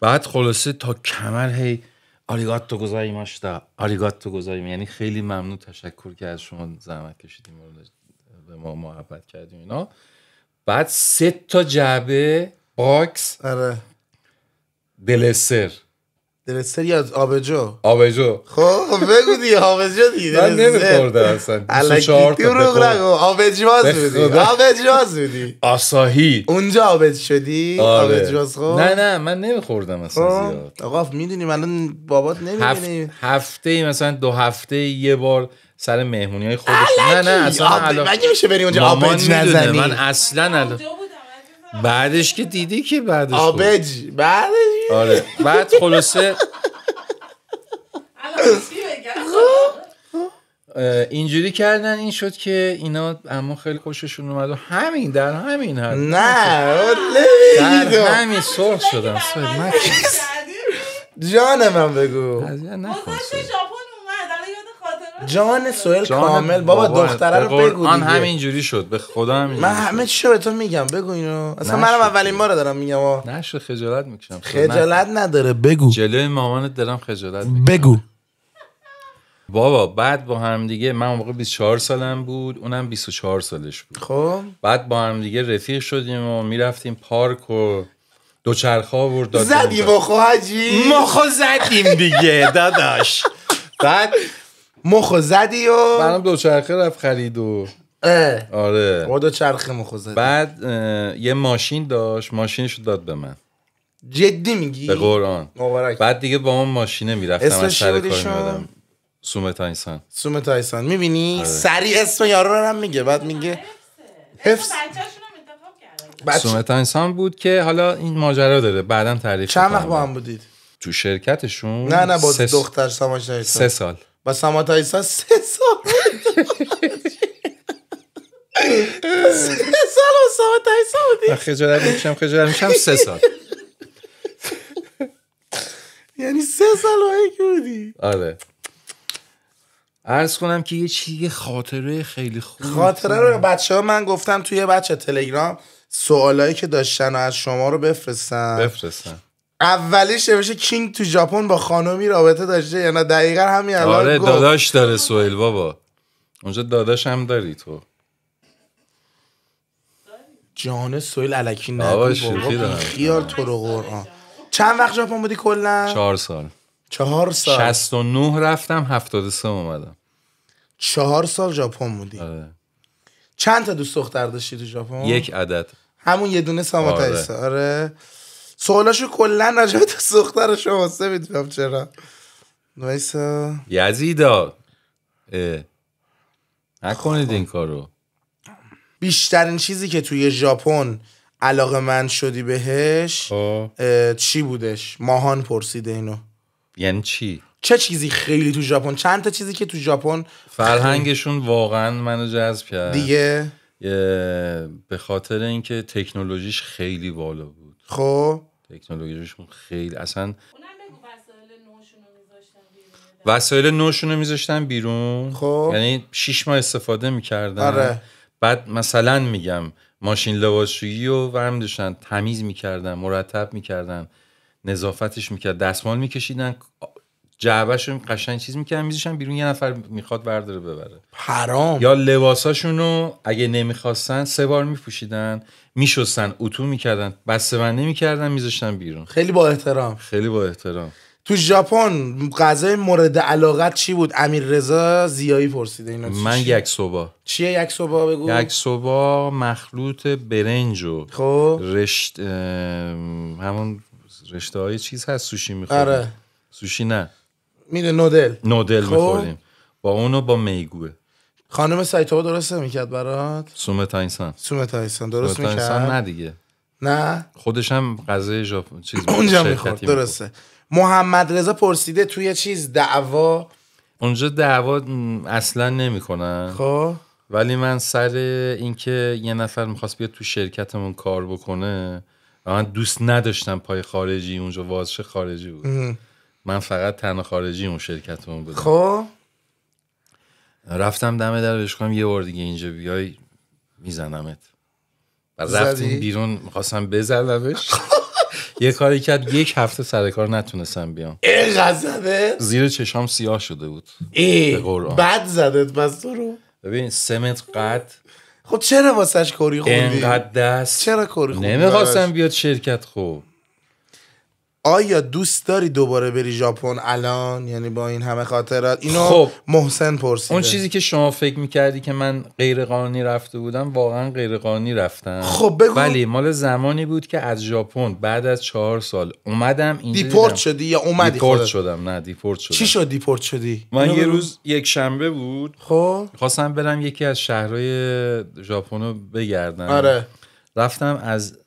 بعد خلاصه تا کمر هی آریگاتو گوزایماشتا آریگاتو گوزاییم، یعنی خیلی ممنون، تشکر که از شما زحمت کشیدیم به ما محبت کردیم اینا. بعد 3 جعبه باکس. آره دلسر یا آبجو. خب بگو دیگه آبجو دیگه. من نمیخوردم اصلا. 24 تا آبجواز بودی. آساهی اونجا آبج شدی. آبجواز. خب نه من نمیخوردم اصلا زیاد. آقا میدونی من بابات نمیبینی هفته مثلا 2 هفته یه بار سر مهمونی‌های خودش. نه اصلا مگه میشه بری اونجا آبج نزنی؟ من اصلا بعدش که دیدی که بعدش آبج بعدش. آره بعد خلاصه اینجوری کردن. این شد که اینا اما خیلی خوششون اومد و همین در همین حد. نه در همین سرخ شدم. جان من بگو. جان سوهل کامل. بابا دختره رو بگو دیگه. همین جوری شد به خدا. همین من همه چی رو به تو میگم، بگو اینو. اصلا منم اولین بار دارم میگم. نشه خجالت میکشم. خجالت نداره بگو. جلوی مامانت دارم خجالت میکشم. بگو بابا. بعد با هم دیگه من اون موقع 24 سالم بود، اونم 24 سالش بود. خب بعد با هم دیگه رفیق شدیم و میرفتیم پارک و دوچرخه آورد داد زدی مخو حاجی؟ مخو زدیم دیگه داداش. بعد مخو زدی و برام دوچرخه رفت خرید و آره ما دوچرخه مخو زدی. بعد یه ماشین داشت، ماشینشو داد به من. جدی میگی؟ به قرآن. مبارک. بعد دیگه با اون ماشینه میرفتم از سر کار اسمش میادم. سومه تایسان. سومه تایسان. میبینی سریع اسم یارو رو هم میگه، بعد میگه حفظ. سومه تایسان بود که حالا این ماجرا داره بعدم تعریف چند وقت با هم بودید تو شرکتشون؟ نه با دختر ساما تایسان 3 سال. با ساما تایسان 3 سال 3 سال با ساما تایسان بودی؟ خجالت میشم 3 سال. یعنی 3 سال با یکی بودی؟ آره. عرض کنم که یه چیزی خاطره خیلی خوب. خاطره رو بچه‌ها من گفتم توی بچه تلگرام سوالایی که داشتن و از شما رو بفرستن. اولیش نوشته کینگ تو ژاپن با خانومی رابطه داشته یا نه؟ دقیقاً همین الان آره گفت. داداش داره سهیل بابا. اونجا داداش هم داری تو. جان سهیل الکی نگو بابا شوخی دارم. خیال تو رو قرآن. چند وقت ژاپن بودی کلا؟ 4 سال. 4 سال. 69 رفتم 73 اومدم. 4 سال ژاپن بودی. آره. چند تا دوست دختر داشتی تو ژاپن؟ 1 عدد. همون یه دونه ساما تایسان. آره. سوالاشو کلا راجع به دوست دختر شما سه میدونم چرا. وایسا. یزیدا. نکنید این کارو. بیشترین چیزی که توی ژاپن علاقه‌مند شدی بهش چی بودش؟ ماهان پرسیده اینو. یعنی چی؟ چه چیزی خیلی تو ژاپن؟ چند تا چیزی که تو ژاپن فرهنگشون واقعا منو جذب کرد دیگه. به خاطر اینکه تکنولوژیش خیلی بالا بود. خب تکنولوژیشون خیلی اصلا وسایل نوشونو میذاشتن بیرون. خب یعنی 6 ماه استفاده میکردن. آره. بعد مثلا میگم ماشین لباسشویی رو ورم داشتن تمیز میکردن، مرتب میکردن، نظافتش میکرد، دستمال میکشیدن، جعبهش رو قشنگ چیز میکردن میذاشتن بیرون، یه نفر میخواد برداره ببره. حرام. یا لباساشون رو اگه نمیخواستن 3 بار میپوشیدن، میشستن، اتو میکردن، بسته‌بندی میکردن، میذاشتن بیرون. خیلی با احترام. خیلی با احترام. تو ژاپن غذای مورد علاقت چی بود؟ امیررضا زیایی پرسیده اینو. من یکسوبا. چیه یکسوبا بگو؟ یکسوبا مخلوط برنج و خب همون رشته های چیز هست سوشی میخوریم. آره. سوشی نه میده نودل میخوریم با اونو با میگوه. خانم سایتو درسته میکرد برات؟ سومه تایسان درست میکرد؟ نه دیگه نه خودش هم غذای ژاپن چیز اونجا میخورد. درسته. محمد رضا پرسیده توی چیز دعوا اونجا دعوا اصلا نمیکنن. خب ولی من سر اینکه یه نفر میخواست بیاد تو شرکتمون کار بکنه و من دوست نداشتم پای خارجی اونجا واسه خارجی بود. من فقط تنها خارجی اون شرکتمون بودم. خب رفتم دم در بهش گفتم یه بار دیگه اینجا بیای میزنمت. بعد رفتیم بیرون میخواستم بزنمش. یه کاری کرد 1 هفته سر کار نتونستم بیام. اینقدر زده؟ زیر چشام سیاه شده بود. به قرآن. بد زدت بس تو رو. ببین 3 متر قد. خب چرا واسش کاری خوندی؟ اینقدر دست. چرا کاری خوندی؟ نمیخواستم بیاد شرکت. خب آیا دوست داری دوباره بری ژاپن الان؟ یعنی با این همه خاطرات اینو خب محسن پرسیده. اون چیزی که شما فکر میکردی که من غیر قانونی رفته بودم واقعا غیر قانونی رفتم. خب بگو. ولی مال زمانی بود که از ژاپن بعد از 4 سال اومدم اینجا. دیپورت شدی یا اومدی؟ دیپورت شدم. نه دیپورت شدم. چی شد دیپورت شدی؟ من یه روز یک شنبه بود. خب خواستم برم یکی از شهرهای ژاپن رو بگردم. آره. رفتم از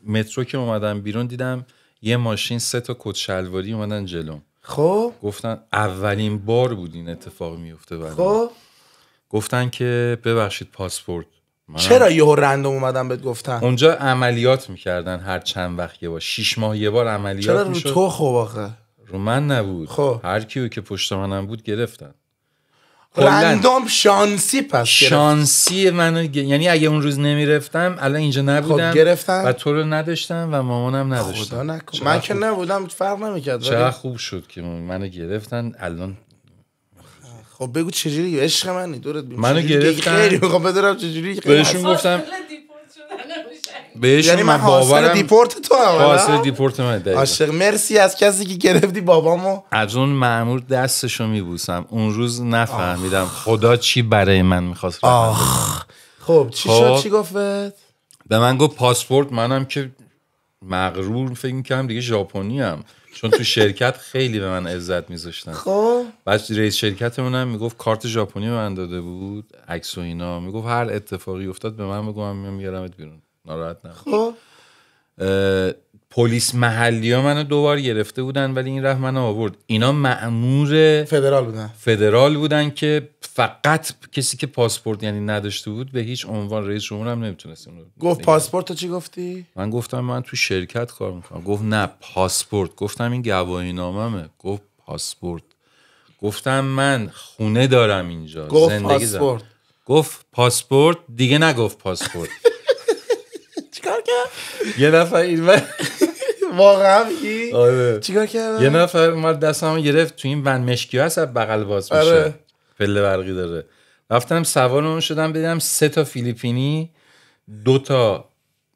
مترو که اومدم بیرون دیدم یه ماشین 3 تا کت شلواری اومدن جلوم. خب گفتن اولین بار بود این اتفاق میفته برام. خب گفتن که ببخشید پاسپورت. چرا یهو رندوم اومدن بهت گفتن؟ اونجا عملیات میکردن هر چند وقت یه بار، 6 ماه یه بار عملیات چرا میشد. رو تو خب آخه؟ رو من نبود. خب هر کیو که پشت منم بود گرفتن. رندوم شانسی پس شانسی منو یعنی اگه اون روز نمیرفتم الان اینجا نبودم. خب گرفتن و تو رو نداشتم و مامانم نداشتم. خدا نکن. من که نبودم فرق نمیکرد. چقدر خوب شد که منو گرفتن الان. خب بگو چجوری عشق منی دورت بیم. منو گرفتن خیلی میخوام بدونم چجوری. بهشون گفتم بهشون یعنی من حاصل دیپورت تو هم حاصل دیپورت من دقیقا. عاشق مرسی از کسی که گرفتی بابامو. از اون مأمور دستشو میبوسم. اون روز نفهمیدم خدا چی برای من میخواست. خب چی شد؟ چی گفت؟ به من گفت پاسپورت. منم که مغرور فکر میکنم دیگه ژاپنی ام، چون تو شرکت خیلی به من عزت میذاشتن. خب بعد رئیس شرکتمونم میگفت کارت ژاپنی به من داده بود، عکس و اینا، میگفت هر اتفاقی افتاد به من بگو، من میارمت بیرون، ناراحت نباش. خب پلیس محلی ها منو 2 بار گرفته بودن ولی این رفت منو آورد. اینا مأمور فدرال بودن که فقط کسی که پاسپورت یعنی نداشته بود به هیچ عنوان رئیس جمهور هم نمیتونست. گفت پاسپورت تو چی گفتی؟ من گفتم من تو شرکت کار میکنم. گفت نه پاسپورت. گفتم این گواهی ناممه. گفت پاسپورت. گفتم من خونه دارم اینجا. گفت پاسپورت. گفت پاسپورت. دیگه نگفت پاسپورت. چیکار کرد؟ یه نفر این واقعا میگی؟ آره. چیکار کرد؟ یه نفر اومد دستمو گرفت، تو این ون مشکی هست بغل باز میشه. آره. پله برقی داره. رفتم سوار اون شدم، دیدم 3 تا فیلیپینی، 2 تا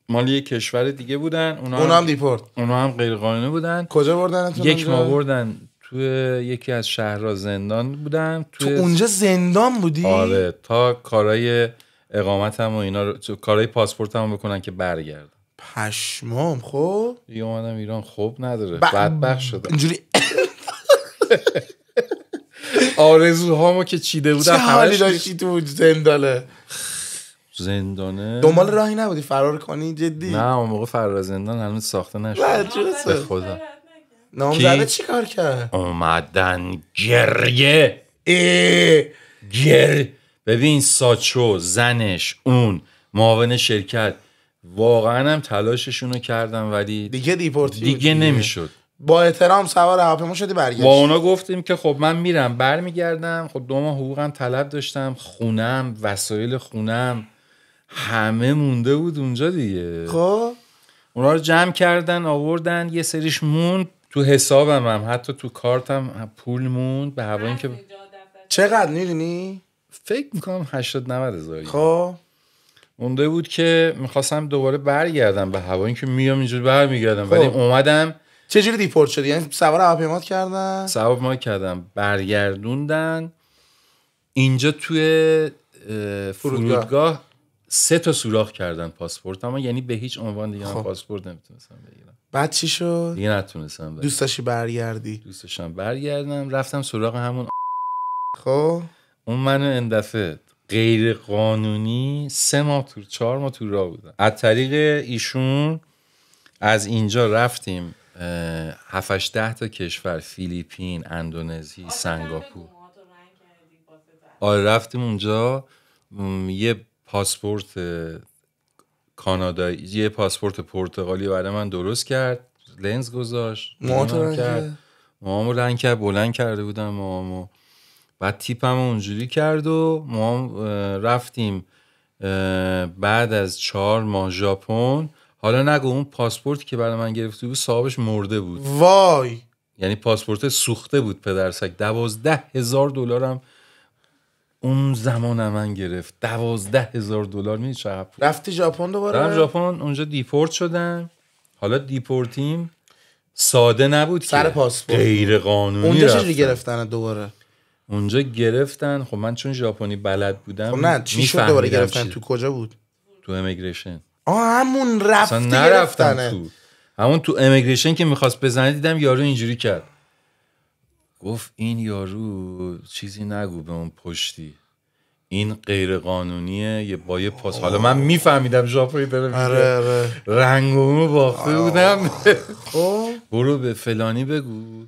مال یه کشور دیگه بودن. اونا هم دیپورت. اونا هم غیر قانونی بودن. کجا بردنتون؟ یک ما بردن توی یکی از شهرها زندان بودن. تو اونجا زندان بودی؟ آره، تا کارهای اقامتم و اینا رو، کارهای پاسپورتم بکنن که برگردم. پشمام. خب دیگه اومدم ایران. خوب نداره، بدبخت شدم اینجوری. آرزوهامو که چیده بودم چه حالی داشتی تو زندانه؟ دنبال راهی نبودی فرار کنی؟ جدی؟ نه اون موقع فرار زندان هنوز ساخته نشد. به خدا. نامزده چی کار کرد؟ اومدن گریه. ببین ساچو، زنش، اون معاون شرکت، واقعا هم تلاششونو کردم ولی دیگه دیپورتی دیگه نمیشد. با احترام سوار هواپیما شدی برگشت. با اونا گفتیم که خب من میرم برمیگردم. خب 2 ماه حقوقم طلب داشتم، خونم، وسایل خونم همه مونده بود اونجا دیگه. خب اونا رو جمع کردن آوردن، یه سریش موند تو حسابم، هم حتی تو کارتم پول موند به هوای اینکه چقدر میدونی؟ فکر میکنم 80-90 هزار. خب مونده بود که میخواستم دوباره برگردم به هوای اینکه میام اینجوری برمیگردم. ولی اومدم. چجوری دیپورت شدی؟ یعنی سوار هواپیما کردن؟ سوار ما کردم، برگردوندن اینجا توی فرودگاه 3 تا سوراخ کردن پاسپورتم، یعنی به هیچ عنوان دیگه من پاسپورت نمیتونستم بگیرم. بعد چی شد؟ دیگه نتونستم. دوست داشتی برگردی؟ دوست داشتم برگردم. رفتم سراغ همون. خب اون منو اندفعه غیر قانونی 3 ماه تو 4 ماه تو راه بودم. از طریق ایشون از اینجا رفتیم 7-10 تا کشور، فیلیپین، اندونزی، سنگاپور. آره رفتیم اونجا. یه پاسپورت کانادایی، یه پاسپورت پرتغالی برای من درست کرد، لنز گذاشت، موامو رنگ کرد، بلند کرده بودم موامو، بعد تیپمو اونجوری کرد و ما رفتیم. بعد از 4 ماه ژاپن. حالا نگو اون پاسپورتی که برای من گرفته بود صاحبش مرده بود. وای. یعنی پاسپورت سوخته بود پدرسگ. $12,000 اون زمان من گرفت. $12,000 می چقدر. رفتی ژاپن دوباره؟ رفتم ژاپن، اونجا دیپورت شدم. حالا دیپورتیم ساده نبود سر که پاسپورت غیر قانونی. اونجا چجوری گرفتن دوباره؟ اونجا گرفتن. خب من چون ژاپنی بلد بودم. خب نه چی شد دوباره گرفتن؟ تو کجا بود؟ تو امیگریشن. همون رفتی نرفتم تو همون تو امیگریشن که میخواست بزنه دیدم یارو اینجوری کرد. گفت این یارو چیزی نگو به اون پشتی، این غیر قانونیه. یه با یه پاس. حالا من میفهمیدم ژاپنی داره میگه. آره. رنگومو باخته بودم. برو به فلانی بگو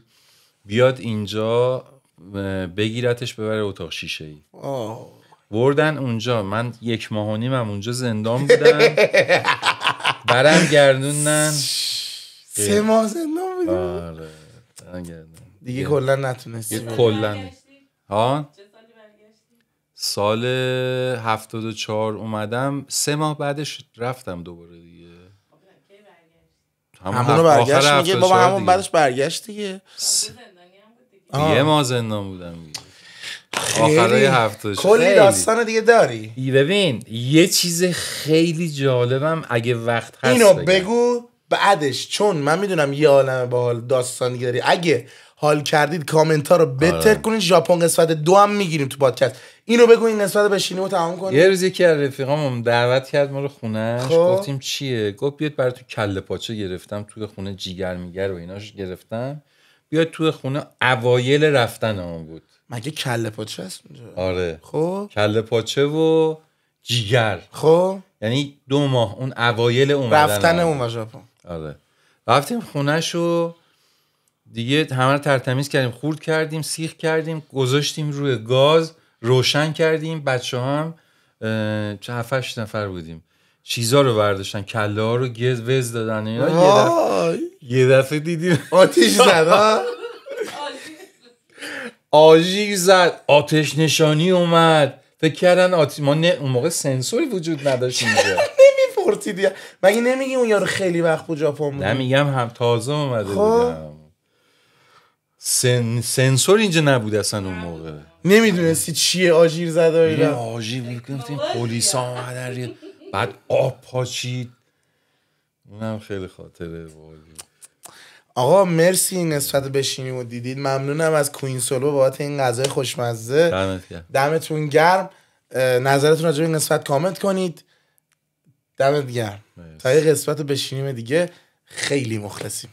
بیاد اینجا بگیرتش ببره اتاق شیشه ای. بردن اونجا. من 1.5 ماه اونجا زندان بودم. برم گردوندن 3 ماه زندان بودم. آره برم گردوندن دیگه کلا نتونستی. کلا ها سال 74 اومدم. 3 ماه بعدش رفتم دوباره دیگه. همونو برگشت میگه بابا همون بعدش برگشت دیگه. 1 ماه زندان بودم دیگه. آخرای هفته کلی داستان دیگه داری. ببین یه چیز خیلی جالبم اگه وقت هست اینو بگم. بگو بعدش، چون من میدونم یه عالمه باحال داستان دیگه داری. اگه حال کردید کامنت ها رو بهتر کنید. ژاپن قسمت 2 هم میگیریم تو پادکست. اینو بگو این قسمت بشینیم و تمام کنیم. یه روز یکی از رفیقامون دعوت کرد ما رو خونه‌اش. خب. گفتیم چیه؟ گفت بیاد براتون کله پاچه گرفتم توی خونه، جیگر میگر و ایناش گرفتم، بیاد توی خونه. اوایل رفتنمون بود. مگه کله پاچه هست اونجا؟ آره خب کله پاچه و جیگر. خب یعنی 2 ماه اون اوایل اومدن رفتن اون ژاپن. آره رفتیم خونه‌شو دیگه، همه رو ترتمیز کردیم، خورد کردیم، سیخ کردیم، گذاشتیم روی گاز، روشن کردیم. بچه هم 7-8 نفر بودیم، چیزا رو برداشتن، کله ها رو وز دادن اینا. یه دفعه دیدیم آتیش زد. آژیر زد، آتش نشانی اومد. فکر کردن ما اون موقع سنسوری وجود نداشت اینجا. نمیپرسیدی مگه نمیگی اون یارو خیلی وقت بود ژاپن بود؟ نمیگم هم تازه اومده بودم. سنسور اینجا نبود اصلا اون موقع. نمیدونستی چیه آژیر زد و اینا؟ آژیر میگفتیم پلیس ها اومدن، بعد آب پاچید. اونم خیلی خاطره والی. آقا مرسی این نسبت بشینیم و دیدید. ممنونم از کوین سولو بابت این غذای خوشمزه. دمتون گرم. نظرتون راجع به این قسمت کامنت کنید. دمت گرم. تا یه قسمت بشینیم دیگه. خیلی مخلصیم.